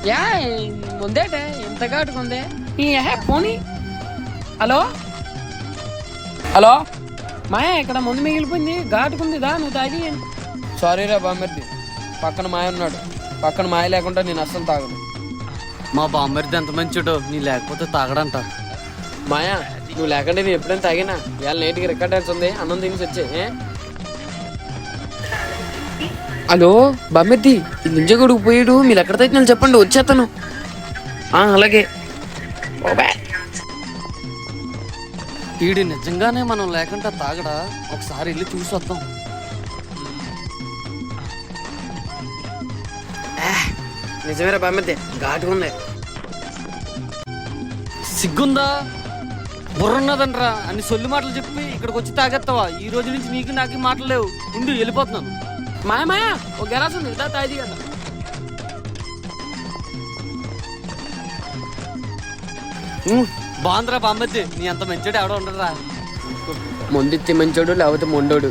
Yeah ముందేటే ఎంత ఘాటుకుందే పోనీ. Hello hello మాయా ఇక్కడ ముందు మిగిలిపోయింది ఘాటుకుందిదా నువ్వు తాగి. సారీ రా బామ్మర్ది, పక్కన మాయ ఉన్నాడు. పక్కన మాయ లేకుండా నేను అస్సలు తాగను. మా బామ్మర్ది ఎంత మంచిడో, నీ లేకపోతే తాగడంట. మాయా నువ్వు లేకుండా నేను ఎప్పుడైనా తాగినా. ఇవాళ నేటికి రికార్డ్ డాన్స్ ఉంది, అన్నం తిని వచ్చే. హలో బామ్మర్ది, ఈ నింజగొడుకు పోయాడు, మీరు ఎక్కడ తగ్గినా చెప్పండి వచ్చేస్తాను. అలాగే వీడు నిజంగానే మనం లేకుండా తాగడా? ఒకసారి వెళ్ళి చూసి వద్దాం. నిజమేరా బామ్మర్ది, ఘాటుగా ఉంది. సిగ్గుందా? బుర్రున్నదండ్రా అన్ని సొల్లు మాటలు చెప్పి ఇక్కడికి వచ్చి తాగేస్తావా? ఈ రోజు నుంచి నీకు నాకు మాటలు లేవు, ఉండి వెళ్ళిపోతున్నాను. మాయా మాయా ఒక గెలాస్ ఉంది తాగి కదా. బాగుందిరా బామ్మర్ది, నీ అంత మంచిడు ఎవడో ఉండరా. ముందెత్తి మంచోడు లేకపోతే మొండోడు.